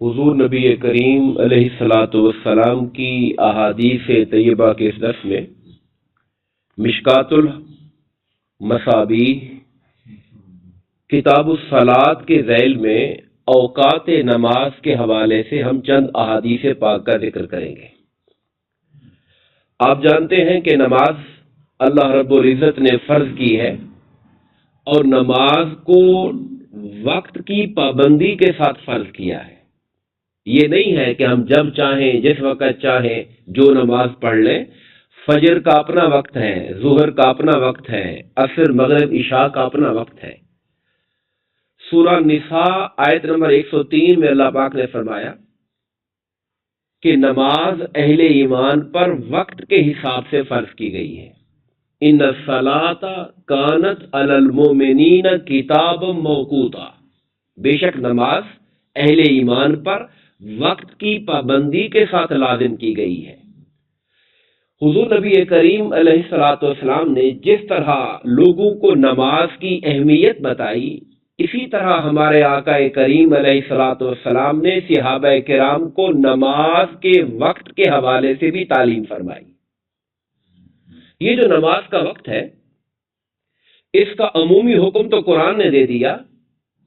حضور نبی کریم علیہ الصلاۃ والسلام کی احادیث طیبہ کے اس درس میں مشکات المصابیح کتاب الصلاۃ کے ذیل میں اوقات نماز کے حوالے سے ہم چند احادیث پاک کا ذکر کریں گے۔ آپ جانتے ہیں کہ نماز اللہ رب العزت نے فرض کی ہے اور نماز کو وقت کی پابندی کے ساتھ فرض کیا ہے۔ یہ نہیں ہے کہ ہم جب چاہیں جس وقت چاہیں جو نماز پڑھ لیں۔ فجر کا اپنا وقت ہے، ظہر کا اپنا وقت ہے، عصر مغرب عشاء کا اپنا وقت ہے۔ سورہ نساء آیت نمبر 103 میں اللہ پاک نے فرمایا کہ نماز اہل ایمان پر وقت کے حساب سے فرض کی گئی ہے۔ ان الصلاۃ کانت علی المؤمنین کتابا موقوتا، بے شک نماز اہل ایمان پر وقت کی پابندی کے ساتھ لازم کی گئی ہے۔ حضور نبی کریم علیہ الصلوۃ والسلام نے جس طرح لوگوں کو نماز کی اہمیت بتائی، اسی طرح ہمارے آقا کریم علیہ الصلوۃ والسلام نے صحابہ کرام کو نماز کے وقت کے حوالے سے بھی تعلیم فرمائی۔ یہ جو نماز کا وقت ہے، اس کا عمومی حکم تو قرآن نے دے دیا،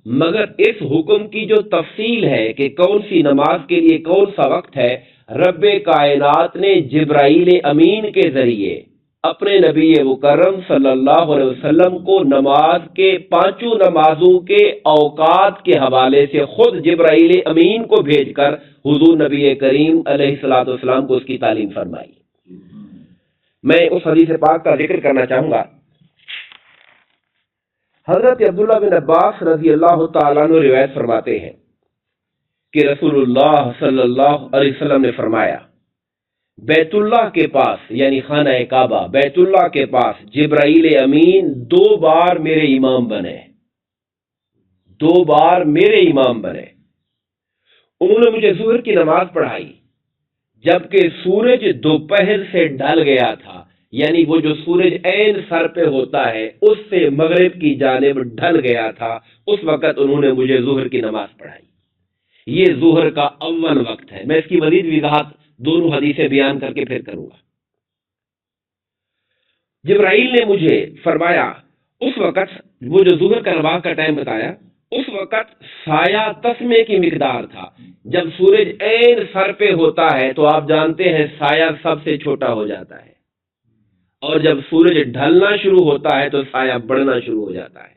مگر اس حکم کی جو تفصیل ہے کہ کون سی نماز کے لیے کون سا وقت ہے، رب کائنات نے جبرائیل امین کے ذریعے اپنے نبی مکرم صلی اللہ علیہ وسلم کو نماز کے پانچوں نمازوں کے اوقات کے حوالے سے خود جبرائیل امین کو بھیج کر حضور نبی کریم علیہ الصلوۃ والسلام کو اس کی تعلیم فرمائی۔ میں اس حدیث پاک کا ذکر کرنا چاہوں گا۔ حضرت عبداللہ بن عباس رضی اللہ تعالیٰ عنہ روایت فرماتے ہیں کہ رسول اللہ صلی اللہ علیہ وسلم نے فرمایا، بیت اللہ کے پاس یعنی خانہ کعبہ، بیت اللہ کے پاس جبرائیل امین 2 بار میرے امام بنے، 2 بار میرے امام بنے۔ انہوں نے مجھے ظہر کی نماز پڑھائی جبکہ سورج دوپہر سے ڈھل گیا تھا، یعنی وہ جو سورج عین سر پہ ہوتا ہے اس سے مغرب کی جانب ڈھل گیا تھا، اس وقت انہوں نے مجھے ظہر کی نماز پڑھائی۔ یہ ظہر کا اول وقت ہے۔ میں اس کی مزید وضاحت دونوں حدیثیں بیان کر کے پھر کروں گا۔ جبرائیل نے مجھے فرمایا، اس وقت وہ جو ظہر کا نماز کا ٹائم بتایا، اس وقت سایہ تسمے کی مقدار تھا۔ جب سورج عین سر پہ ہوتا ہے تو آپ جانتے ہیں سایہ سب سے چھوٹا ہو جاتا ہے، اور جب سورج ڈھلنا شروع ہوتا ہے تو سایہ بڑھنا شروع ہو جاتا ہے۔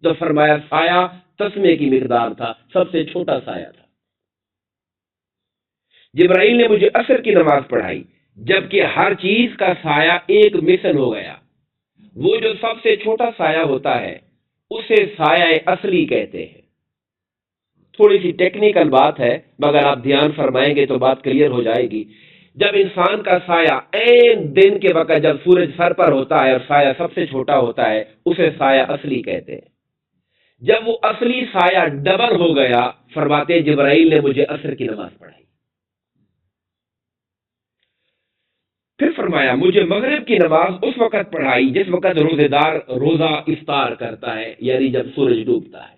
تو فرمایا سایہ تسمے کی مقدار تھا، سب سے چھوٹا سایہ تھا۔ جبرائیل نے مجھے عصر کی نماز پڑھائی جبکہ ہر چیز کا سایہ ایک مثل ہو گیا۔ وہ جو سب سے چھوٹا سایہ ہوتا ہے اسے سایہ اصلی کہتے ہیں۔ تھوڑی سی ٹیکنیکل بات ہے، مگر آپ دھیان فرمائیں گے تو بات کلیئر ہو جائے گی۔ جب انسان کا سایہ عین دن کے وقت جب سورج سر پر ہوتا ہے اور سایہ سب سے چھوٹا ہوتا ہے، اسے سایہ اصلی کہتے ہیں۔ جب وہ اصلی سایہ ڈبل ہو گیا، فرماتے جبرائیل نے مجھے عصر کی نماز پڑھائی۔ پھر فرمایا مجھے مغرب کی نماز اس وقت پڑھائی جس وقت روزے دار روزہ افطار کرتا ہے، یعنی جب سورج ڈوبتا ہے۔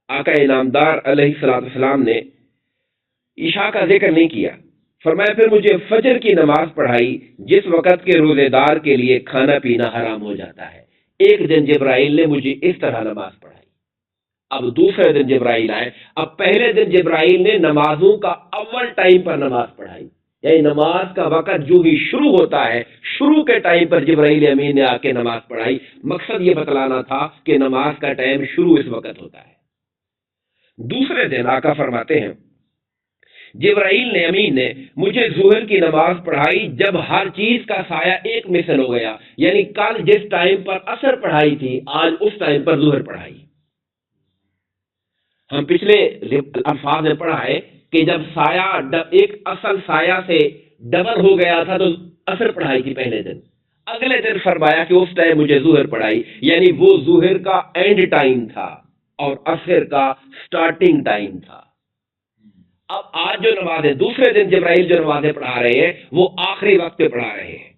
آقا انعامدار علیہ الصلوۃ والسلام نے عشاء کا ذکر نہیں کیا۔ فرمایا پھر مجھے فجر کی نماز پڑھائی جس وقت کے روزے دار کے لیے کھانا پینا حرام ہو جاتا ہے۔ ایک دن جبرائیل نے مجھے اس طرح نماز پڑھائی۔ اب دوسرے دن جبرائیل آئے۔ اب پہلے دن جبرائیل نے نمازوں کا اول ٹائم پر نماز پڑھائی، یعنی نماز کا وقت جو ہی شروع ہوتا ہے، شروع کے ٹائم پر جبرائیل امین نے آ کے نماز پڑھائی۔ مقصد یہ بتلانا تھا کہ نماز کا ٹائم شروع اس وقت ہوتا ہے۔ دوسرے دن آقا فرماتے ہیں جبرائیل امین نے مجھے ظہر کی نماز پڑھائی جب ہر چیز کا سایہ ایک مثل ہو گیا، یعنی کل جس ٹائم پر عصر پڑھائی تھی آج اس ٹائم پر ظہر پڑھائی۔ ہم پچھلے الفاظ میں پڑھا ہے کہ جب سایہ ایک اصل سایہ سے ڈبل ہو گیا تھا تو عصر پڑھائی تھی پہلے دن، اگلے دن فرمایا کہ اس ٹائم مجھے ظہر پڑھائی، یعنی وہ ظہر کا اینڈ ٹائم تھا اور عصر کا سٹارٹنگ ٹائم تھا۔ اب آج جو نمازیں دوسرے دن جبرائیل جو نمازیں پڑھا رہے ہیں وہ آخری وقت پہ پڑھا رہے ہیں،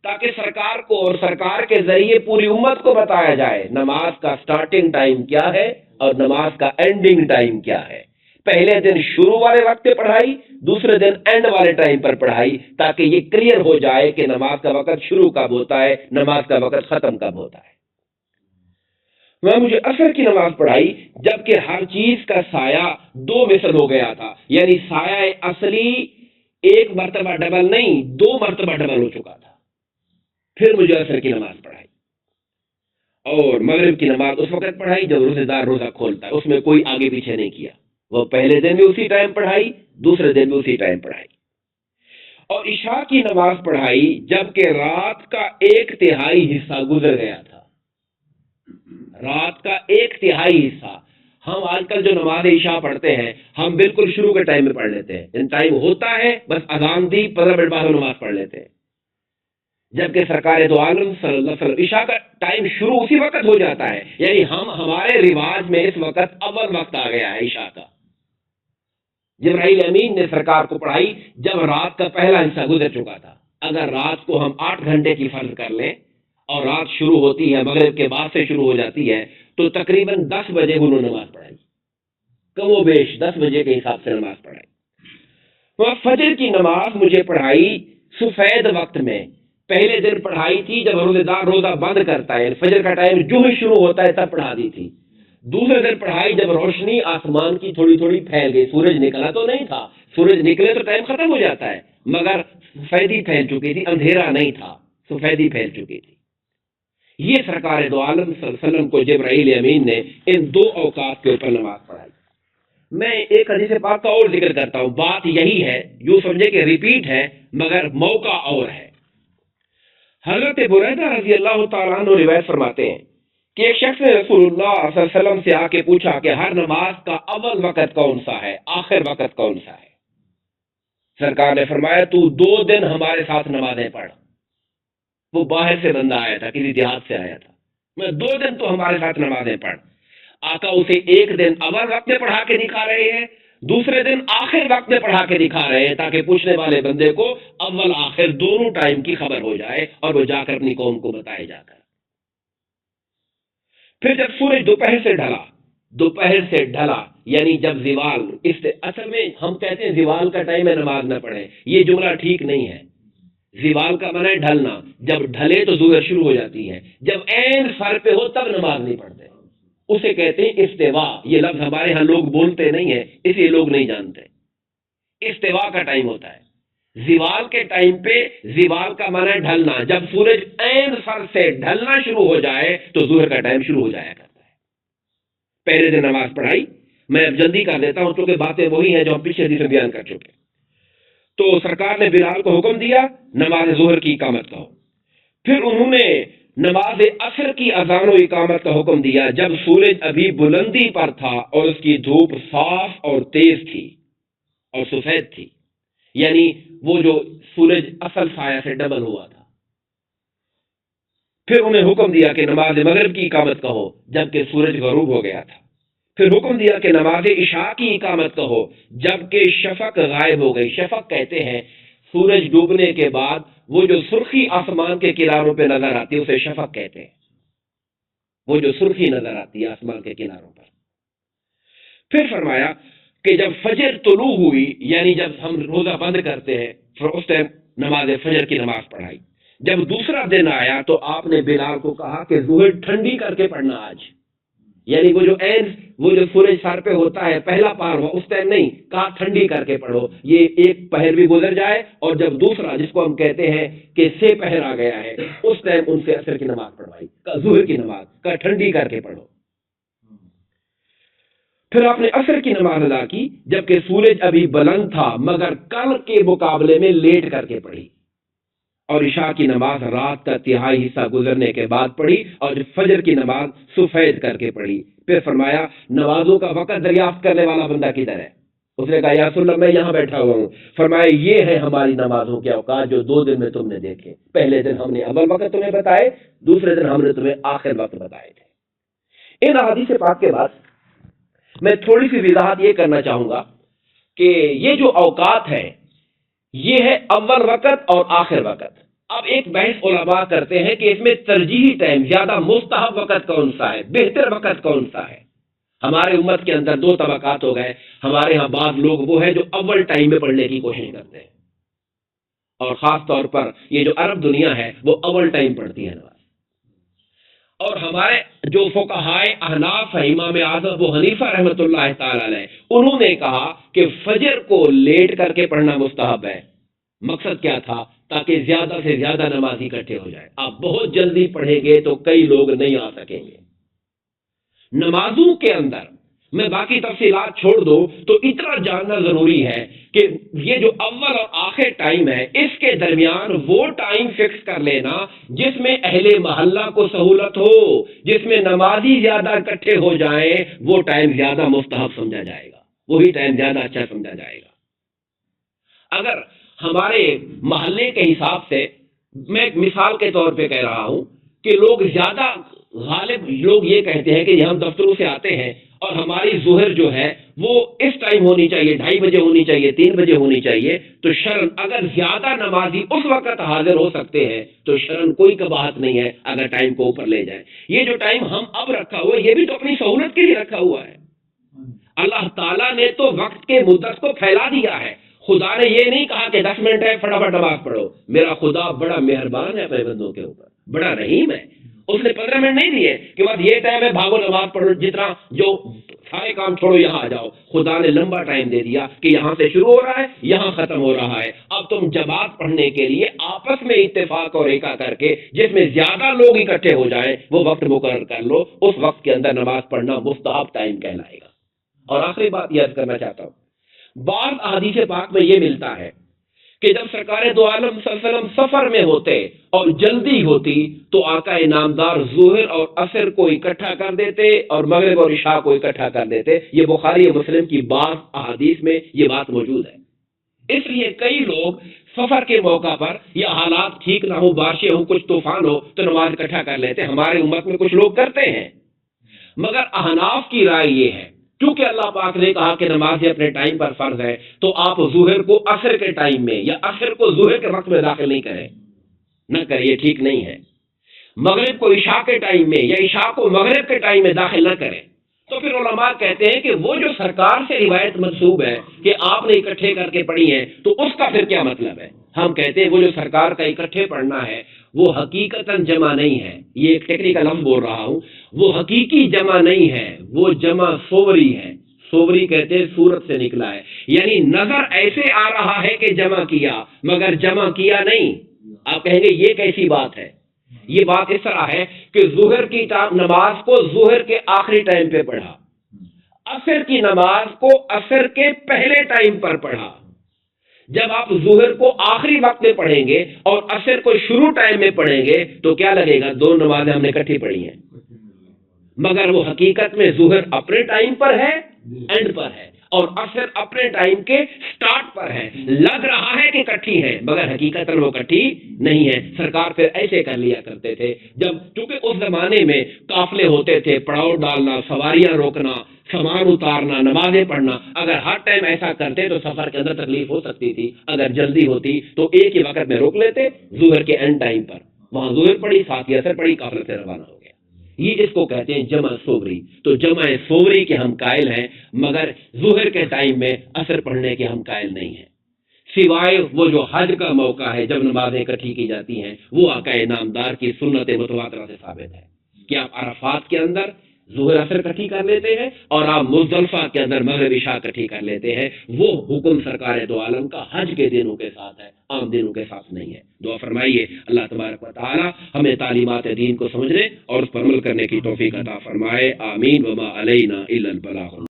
تاکہ سرکار کو اور سرکار کے ذریعے پوری امت کو بتایا جائے نماز کا سٹارٹنگ ٹائم کیا ہے اور نماز کا اینڈنگ ٹائم کیا ہے. پہلے دن شروع والے وقت پہ پڑھائی, دوسرے دن اینڈ والے ٹائم پر پڑھائی, تاکہ یہ کلیئر ہو جائے کہ نماز کا وقت شروع کب ہوتا ہے, نماز کا وقت ختم کب ہوتا ہے. میں مجھے عصر کی نماز پڑھائی جبکہ ہر چیز کا سایہ 2 مثل ہو گیا تھا, یعنی سایہ اصلی 1 مرتبہ ڈبل نہیں 2 مرتبہ ڈبل ہو چکا تھا. پھر مجھے عصر کی نماز پڑھائی, اور مغرب کی نماز اس وقت پڑھائی جب روزے دار روزہ کھولتا ہے, اس میں کوئی آگے پیچھے نہیں کیا. وہ پہلے دن بھی اسی ٹائم پڑھائی, دوسرے دن بھی اسی ٹائم پڑھائی. اور عشاء کی نماز پڑھائی جبکہ رات کا 1/3 حصہ گزر گیا تھا. رات کا 1/3 حصہ. ہم آج کل جو نماز عشاء پڑھتے ہیں ہم بالکل شروع کے ٹائم میں پڑھ لیتے ہیں, جن ٹائم ہوتا ہے بس اذان دی 15 منٹ بعد نماز پڑھ لیتے ہیں, جبکہ سرکار دو عالم صلی اللہ علیہ وسلم عشاء کا ٹائم شروع اسی وقت ہو جاتا ہے. یعنی ہمارے رواج میں اس وقت اول وقت آ گیا ہے عشاء کا. جبرائیل امین نے سرکار کو پڑھائی جب رات کا پہلا حصہ گزر چکا تھا. اگر رات کو ہم 8 گھنٹے کی فرض کر لیں اور رات شروع ہوتی ہے مغرب کے بعد سے شروع ہو جاتی ہے, تو تقریباً 10 بجے انہوں نے نماز پڑھائی, کم و بیش 10 بجے کے حساب سے نماز پڑھائی. وہ فجر کی نماز مجھے پڑھائی سفید وقت میں. پہلے دن پڑھائی تھی جب روزے دار روزہ بند کرتا ہے, فجر کا ٹائم جو ہی شروع ہوتا ہے تب پڑھا دی تھی. دوسرے دن پڑھائی جب روشنی آسمان کی تھوڑی تھوڑی پھیل گئی, سورج نکلا تو نہیں تھا, سورج نکلے تو ٹائم ختم ہو جاتا ہے, مگر سفیدی پھیل چکی تھی, اندھیرا نہیں تھا, سفیدی پھیل چکی تھی. یہ سرکار دو عالم صلی اللہ علیہ وسلم کو جبرائیل امین نے ان 2 اوقات کے اوپر نماز پڑھائی. میں ایک حدیث پاک کا اور ذکر کرتا ہوں, بات یہی ہے, یوں سمجھے کہ ریپیٹ ہے مگر موقع اور ہے. حضرت بریدہ رضی اللہ تعالیٰ عنہ روایت فرماتے ہیں کہ ایک شخص نے رسول اللہ صلی اللہ علیہ وسلم سے آ کے پوچھا کہ ہر نماز کا اول وقت کون سا ہے, آخر وقت کون سا ہے. سرکار نے فرمایا تو 2 دن ہمارے ساتھ نمازیں پڑھ. وہ باہر سے بندہ آیا تھا, کسی دیہات سے آیا تھا, میں 2 دن تو ہمارے ساتھ نمازیں پڑھ. آقا اسے ایک دن اول وقت میں پڑھا کے دکھا رہے ہیں, دوسرے دن آخر وقت میں پڑھا کے دکھا رہے ہیں, تاکہ پوچھنے والے بندے کو اول آخر دونوں ٹائم کی خبر ہو جائے اور وہ جا کر اپنی قوم کو بتائے جا کر. پھر جب سورج دوپہر سے ڈھلا یعنی جب زوال, اصل میں ہم کہتے ہیں زوال کا ٹائم ہے نماز نہ پڑھیں, یہ جملہ ٹھیک نہیں ہے. زوال کا معنی ہے ڈھلنا, جب ڈھلے تو ظہر شروع ہو جاتی ہے, جب عین سر پہ ہو تب نماز نہیں پڑھتے, اسے کہتے ہیں استوا. یہ لفظ ہمارے ہاں لوگ بولتے نہیں ہیں اس لیے لوگ نہیں جانتے. استوا کا ٹائم ہوتا ہے. زوال کے ٹائم پہ زوال کا معنی ہے ڈھلنا, جب سورج عین سر سے ڈھلنا شروع ہو جائے تو ظہر کا ٹائم شروع ہو جایا کرتا ہے. پہلے دن نماز پڑھائی, میں اب جلدی کر دیتا ہوں کیونکہ باتیں وہی ہیں جو ہم پچھلے دن بیان کر چکے. تو سرکار نے بلال کو حکم دیا نماز ظہر کی اقامت کا. پھر انہوں نے نماز عصر کی اذان و اقامت کا حکم دیا جب سورج ابھی بلندی پر تھا اور اس کی دھوپ صاف اور تیز تھی اور سفید تھی, یعنی وہ جو سورج اصل سایہ سے ڈبل ہوا تھا. پھر انہیں حکم دیا کہ نماز مغرب کی اقامت کہو جبکہ سورج غروب ہو گیا تھا. پھر حکم دیا کہ نماز عشاء کی اقامت کہو جبکہ شفق غائب ہو گئی. شفق کہتے ہیں سورج ڈوبنے کے بعد وہ جو سرخی آسمان کے کناروں پہ نظر آتی ہے اسے شفق کہتے ہیں, وہ جو سرخی نظر آتی ہے آسمان کے کناروں پر. پھر فرمایا کہ جب فجر طلوع ہوئی یعنی جب ہم روزہ بند کرتے ہیں اس ٹائم نماز فجر کی نماز پڑھائی. جب دوسرا دن آیا تو آپ نے بلال کو کہا کہ ظہر ٹھنڈی کر کے پڑھنا آج, یعنی وہ جو سورج سر پہ ہوتا ہے پہلا پہر ہوا اس ٹائم نہیں, کہا ٹھنڈی کر کے پڑھو, یہ ایک پہر بھی گزر جائے اور جب دوسرا جس کو ہم کہتے ہیں کہ سے پہر آ گیا ہے اس ٹائم ان سے عصر کی نماز پڑھوائی, ظہر کی نماز کا ٹھنڈی کر کے پڑھو. پھر آپ نے عصر کی نماز ادا کی جبکہ سورج ابھی بلند تھا مگر کل کے مقابلے میں لیٹ کر کے پڑھی, اور عشاء کی نماز رات کا 1/3 حصہ گزرنے کے بعد پڑھی اور فجر کی نماز سفید کر کے پڑھی. پھر فرمایا نمازوں کا وقت دریافت کرنے والا بندہ کدھر ہے؟ اس نے کہا یا رسول اللہ میں یہاں بیٹھا ہوا ہوں. فرمایا یہ ہے ہماری نمازوں کے اوقات جو 2 دن میں تم نے دیکھے. پہلے دن ہم نے اول وقت تمہیں بتائے, دوسرے دن ہم نے تمہیں آخر وقت بتائے تھے. ان احادیث پاک کے بعد میں تھوڑی سی وضاحت یہ کرنا چاہوں گا کہ یہ جو اوقات ہیں یہ ہے اول وقت اور آخر وقت. اب ایک بحث علماء کرتے ہیں کہ اس میں ترجیحی ٹائم زیادہ مستحب وقت کون سا ہے, بہتر وقت کون سا ہے. ہمارے امت کے اندر دو طبقات ہو گئے. ہمارے ہاں بعض لوگ وہ ہیں جو اول ٹائم میں پڑھنے کی کوشش کرتے ہیں، اور خاص طور پر یہ جو عرب دنیا ہے وہ اول ٹائم پڑھتی ہے نماز. اور ہمارے جو فقہائے احناف ہیں، امام اعظم ابو حنیفہ رحمۃ اللہ تعالی علیہ، انہوں نے کہا کہ فجر کو لیٹ کر کے پڑھنا مستحب ہے. مقصد کیا تھا؟ تاکہ زیادہ سے زیادہ نمازی اکٹھے ہو جائے. آپ بہت جلدی پڑھیں گے تو کئی لوگ نہیں آ سکیں گے. نمازوں کے اندر میں باقی تفصیلات چھوڑ دو تو اتنا جاننا ضروری ہے کہ یہ جو اول اور آخر ٹائم ہے، اس کے درمیان وہ ٹائم فکس کر لینا جس میں اہل محلہ کو سہولت ہو، جس میں نمازی زیادہ اکٹھے ہو جائیں، وہ ٹائم زیادہ مستحب سمجھا جائے گا، وہی ٹائم زیادہ اچھا سمجھا جائے گا. اگر ہمارے محلے کے حساب سے، میں ایک مثال کے طور پہ کہہ رہا ہوں کہ لوگ زیادہ غالب لوگ یہ کہتے ہیں کہ ہم دفتروں سے آتے ہیں اور ہماری ظہر جو ہے وہ اس ٹائم ہونی چاہیے، 2:30 بجے ہونی چاہیے، 3 بجے ہونی چاہیے. تو شرن اگر زیادہ نمازی اس وقت حاضر ہو سکتے ہیں تو شرن کوئی قباحت نہیں ہے اگر ٹائم کو اوپر لے جائیں. یہ جو ٹائم ہم اب رکھا ہوا ہے یہ بھی تو اپنی سہولت کے لیے رکھا ہوا ہے. اللہ تعالیٰ نے تو وقت کے مدت کو پھیلا دیا ہے. خدا نے یہ نہیں کہا کہ 10 منٹ ہے فٹافٹ نماز پڑھو. میرا خدا بڑا مہربان ہے اپنے بندوں کے اوپر، بڑا رحیم ہے. اس نے 15 منٹ نہیں دیے کہ بس یہ ٹائم ہے بھاگو نماز پڑھو، جتنا جو سارے کام چھوڑو یہاں آ جاؤ. خدا نے لمبا ٹائم دے دیا کہ یہاں سے شروع ہو رہا ہے یہاں ختم ہو رہا ہے. اب تم جماعت پڑھنے کے لیے آپس میں اتفاق اور ایکا کر کے جس میں زیادہ لوگ اکٹھے ہو جائیں وہ وقت مقرر کر لو. اس وقت کے اندر نماز پڑھنا مستحب ٹائم کہلائے گا. اور آخری بات یاد کرنا چاہتا ہوں، بعض احادیث پاک میں یہ ملتا ہے کہ جب سرکار دو عالم صلی اللہ علیہ وسلم سفر میں ہوتے اور جلدی ہوتی تو آقا انعامدار ظہر اور عصر کو اکٹھا کر دیتے اور مغرب اور عشاء کو اکٹھا کر دیتے. یہ بخاری اور مسلم کی بعض احادیث میں یہ بات موجود ہے. اس لیے کئی لوگ سفر کے موقع پر یا حالات ٹھیک نہ ہو، بارشیں ہوں، کچھ طوفان ہو تو نماز اکٹھا کر لیتے. ہمارے امت میں کچھ لوگ کرتے ہیں، مگر احناف کی رائے یہ ہے کیونکہ اللہ پاک نے کہا کہ نماز اپنے ٹائم پر فرض ہے تو آپ ظہر کو عصر کے ٹائم میں یا عصر کو ظہر کے وقت میں داخل نہیں کریں، نہ کریں، یہ ٹھیک نہیں ہے. مغرب کو عشاء کے ٹائم میں یا عشاء کو مغرب کے ٹائم میں داخل نہ کریں. تو پھر علماء کہتے ہیں کہ وہ جو سرکار سے روایت منسوب ہے کہ آپ نے اکٹھے کر کے پڑھی ہے تو اس کا پھر کیا مطلب ہے؟ ہم کہتے ہیں وہ جو سرکار کا اکٹھے پڑھنا ہے وہ حقیقتاً جمع نہیں ہے. یہ ایک ٹیکنیکل لفظ بول رہا ہوں، وہ حقیقی جمع نہیں ہے، وہ جمع صوری ہے. صوری کہتے ہیں صورت سے نکلا ہے، یعنی نظر ایسے آ رہا ہے کہ جمع کیا مگر جمع کیا نہیں. آپ کہیں گے یہ کیسی بات ہے؟ یہ بات اس طرح ہے کہ ظہر کی نماز کو ظہر کے آخری ٹائم پہ پڑھا، عصر کی نماز کو عصر کے پہلے ٹائم پر پڑھا. جب آپ ظہر کو آخری وقت میں پڑھیں گے اور عصر کو شروع ٹائم میں پڑھیں گے تو کیا لگے گا؟ دو نمازیں ہم نے اکٹھی پڑھی ہیں، مگر وہ حقیقت میں ظہر اپنے ٹائم پر ہے، اینڈ پر ہے، اور عصر اپنے ٹائم کے سٹارٹ پر ہے. لگ رہا ہے کہ اکٹھی ہے مگر حقیقت وہ اکٹھی نہیں ہے. سرکار پھر ایسے کر لیا کرتے تھے جب چونکہ اس زمانے میں قافلے ہوتے تھے، پڑاؤ ڈالنا، سواریاں روکنا، سامان اتارنا، نمازیں پڑھنا. اگر ہر ٹائم ایسا کرتے تو سفر کے اندر تکلیف ہو سکتی تھی. اگر جلدی ہوتی تو ایک ہی وقت میں روک لیتے، ظہر کے اینڈ ٹائم پر وہاں ظہر پڑھی، ساتھ ہی عصر پڑھی، قافلے سے روانہ ہو گیا. یہ اس کو کہتے ہیں جمع صوری. تو جمع صوری کے ہم قائل ہیں مگر ظہر کے ٹائم میں عصر پڑھنے کے ہم قائل نہیں ہیں، سوائے وہ جو حج کا موقع ہے جب نمازیں اکٹھی کی جاتی ہیں. وہ آقا انعامدار کی سنت متواترہ سے ثابت ہے کہ آپ عرفات کے اندر ظہر عصر اکٹھی کر لیتے ہیں اور آپ مزدلفہ کے اندر مغرب عشاء اکٹھی کر لیتے ہیں. وہ حکم سرکار دو عالم کا حج کے دنوں کے ساتھ ہے، عام دنوں کے ساتھ نہیں ہے. دعا فرمائیے اللہ تبارک و تعالی ہمیں تعلیمات دین کو سمجھنے اور اس پر عمل کرنے کی توفیق عطا فرمائے. آمین. وما علینا الا البلاغ.